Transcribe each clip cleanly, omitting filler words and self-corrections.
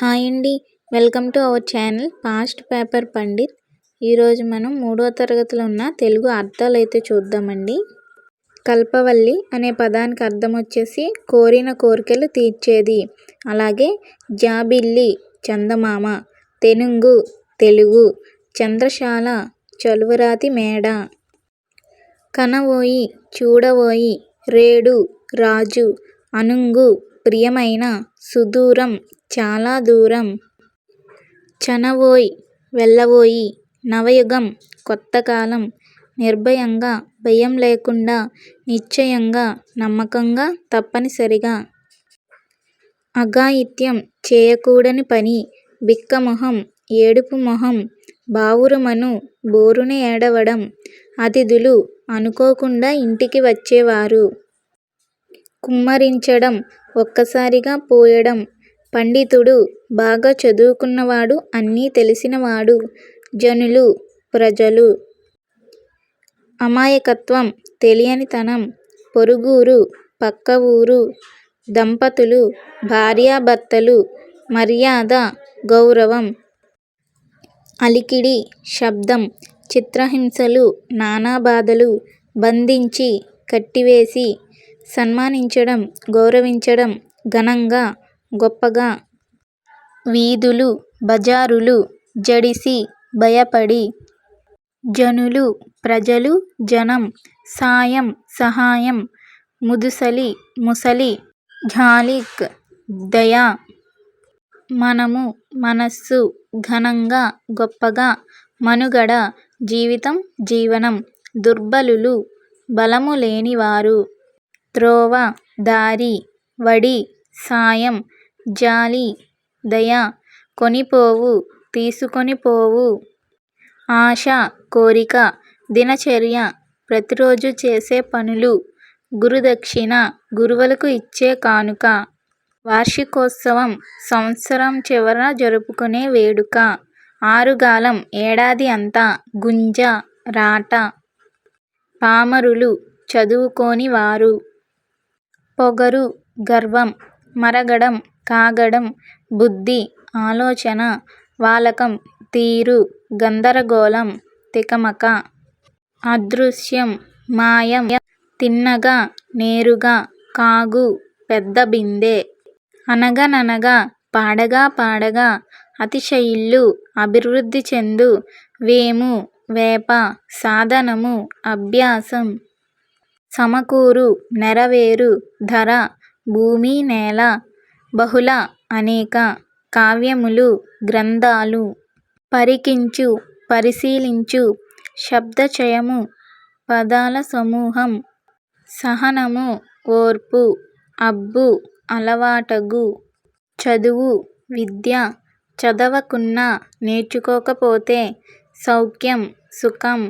Hi అండి. Welcome to our channel past paper Pandit. ఈరోజు మనం 3వ తరగతిలో ఉన్న తెలుగు అర్థాలు అయితే చూద్దామండి. కల్పవల్లి అనే పదానికి అర్థం వచ్చేసి కోరిన కోరికలు తీర్చేది. అలాగే జాబిల్లి చందమామ, తెనుంగు తెలుగు, చంద్రశాల చలువరాతి మేడ, కనవోయి చూడవోయి రేడు రాజు, అనుంగు ప్రియమైన, సుదూరం చాలా దూరం, చనవోయ్ వెళ్ళవోయి, నవయుగం కొత్తకాలం, నిర్భయంగా భయం లేకుండా, నిశ్చయంగా నమ్మకంగా తప్పనిసరిగా, అఘాయిత్యం చేయకూడని పని, బిక్కమొహం ఏడుపు మొహం, బావురుమను బోరున ఏడవడం, అతిథులు అనుకోకుండా ఇంటికి వచ్చేవారు, కుమ్మరించడం ఒక్కసారిగా పోయడం, పండితుడు బాగా చదువుకున్నవాడు అన్నీ తెలిసినవాడు, జనులు ప్రజలు, అమాయకత్వం తెలియనితనం, పొరుగురు పక్క ఊరు, దంపతులు భార్యాభర్తలు, మర్యాద గౌరవం, అలికిడి శబ్దం, చిత్రహింసలు నానా బాధలు, బంధించి కట్టివేసి, సన్మానించడం గౌరవించడం, ఘనంగా గొప్పగా, వీధులు బజారులు, జడిసి భయపడి, జనులు ప్రజలు జనం, సాయం సహాయం, ముదుసలి ముసలి, ఝాలిక్ దయ, మనము మనస్సు, ఘనంగా గొప్పగా, మనుగడ జీవితం జీవనం, దుర్బలులు బలము లేనివారు, త్రోవ దారి, వడి సాయం, జాలి దయ, కొనిపోవు తీసుకొనిపోవు, ఆశ కోరిక, దినచర్య ప్రతిరోజు చేసే పనులు, గురుదక్షిణ గురువులకు ఇచ్చే కానుక, వార్షికోత్సవం సంవత్సరం చివర జరుపుకునే వేడుక, ఆరుగాలం ఏడాది అంతా, గుంజ రాట, పామరులు చదువుకోని వారు, పొగరు గర్వం, మరగడం కాగడం, బుద్ధి ఆలోచన, వాలకం తీరు, గందరగోళం తికమక, అదృశ్యం మాయం, తిన్నగా నేరుగా, కాగు పెద్ద బిందె, అనగననగా పాడగా పాడగా, అతిశయిల్లు అభివృద్ధి చెందు, వేము వేప, సాధనము అభ్యాసం, సమకూరు నెరవేరు, ధర భూమి నేల, బహుళ అనేక, కావ్యములు గ్రంథాలు, పరికించు పరిశీలించు, శబ్దచయము పదాల సమూహం, సహనము ఓర్పు, అబ్బు అలవాటగు, చదువు విద్య, చదవకున్నా నేర్చుకోకపోతే, సౌఖ్యం సుఖం,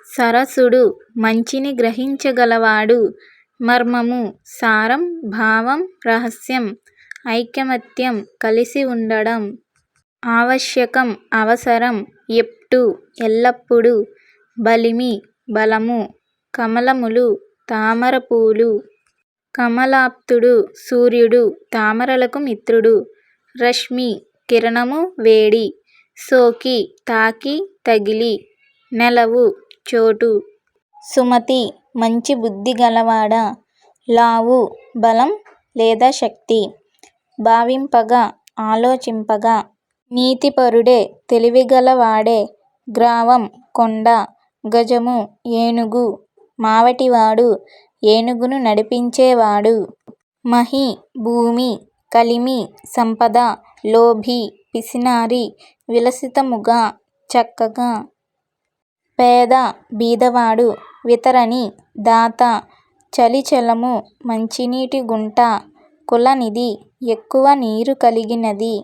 సరసుడు మంచిని గ్రహించగలవాడు, మర్మము సారం భావం రహస్యం, ఐకమత్యం కలిసి ఉండడం, ఆవశ్యకం అవసరం, ఎప్టు ఎల్లప్పుడు, బలిమి బలము, కమలములు తామరపూలు, కమలాప్తుడు సూర్యుడు తామరలకు మిత్రుడు, రశ్మి కిరణము వేడి, సోకి తాకి తగిలి, నెలవు చోటు, సుమతి మంచి బుద్ధి గలవాడ, లావు బలం లేదా శక్తి, భావింపగా ఆలోచింపగా, నీతిపరుడే తెలివిగలవాడే, గ్రావం కొండ, గజము ఏనుగు, మావటివాడు ఏనుగును నడిపించేవాడు, మహి భూమి, కలిమి సంపద, లోభి పిసినారి విలసితముగా చక్కగా, పేద బీదవాడు, వితరణి దాత, చలిచలము మంచినీటి గుంట, కులనిధి ఎక్కువ నీరు కలిగినది,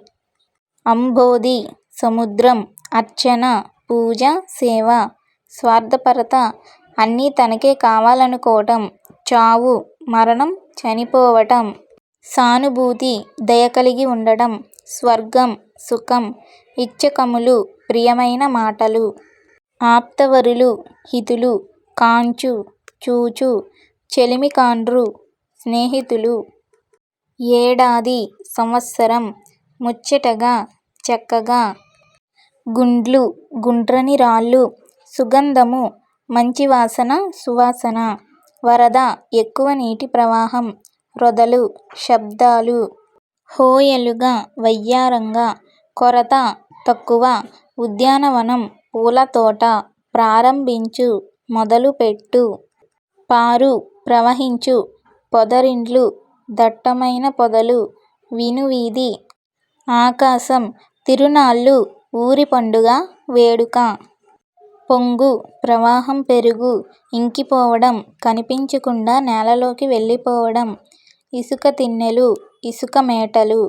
అంబోధి సముద్రం, అర్చన పూజ సేవ, స్వార్థపరత అన్నీ తనకే కావాలనుకోవటం, చావు మరణం చనిపోవటం, సానుభూతి దయ కలిగి ఉండడం, స్వర్గం సుఖం, ఇచ్చకములు ప్రియమైన మాటలు, ఆప్తవరులు హితులు, కాంచు చూచు, చెలిమికాండ్రు స్నేహితులు, ఏడాది సంవత్సరం, ముచ్చటగా చక్కగా గుండ్లు గుండ్రని రాళ్ళు సుగంధము మంచి వాసన సువాసన వరద ఎక్కువ నీటి ప్రవాహం రొదలు శబ్దాలు హోయలుగా వయ్యారంగా కొరత తక్కువ ఉద్యానవనం పూలతోట ప్రారంభించు మొదలుపెట్టు పారు ప్రవహించు పొదరిండ్లు దట్టమైన పొదలు వినువీధి ఆకాశం తిరునాళ్ళు ఊరి పండుగ వేడుక పొంగు ప్రవాహం పెరుగు ఇంకిపోవడం కనిపించకుండా నేలలోకి వెళ్ళిపోవడం ఇసుక తిన్నెలు ఇసుక మేటలు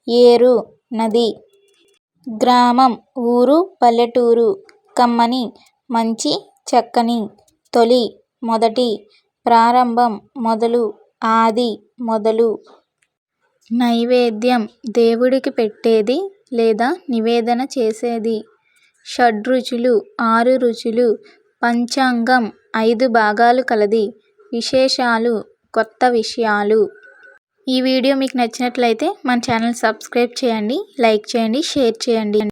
ఏరు నది గ్రామం ఊరు పల్లెటూరు కమ్మని మంచి చక్కని తొలి మొదటి ప్రారంభం మొదలు ఆది మొదలు నైవేద్యం దేవుడికి పెట్టేది లేదా నివేదన చేసేది షడ్రుచులు 6 రుచులు పంచాంగం 5 భాగాలు కలది విశేషాలు కొత్త విషయాలు. ఈ వీడియో మీకు నచ్చినట్లయితే మన ఛానల్ సబ్స్క్రైబ్ చేయండి, లైక్ చేయండి, షేర్ చేయండి.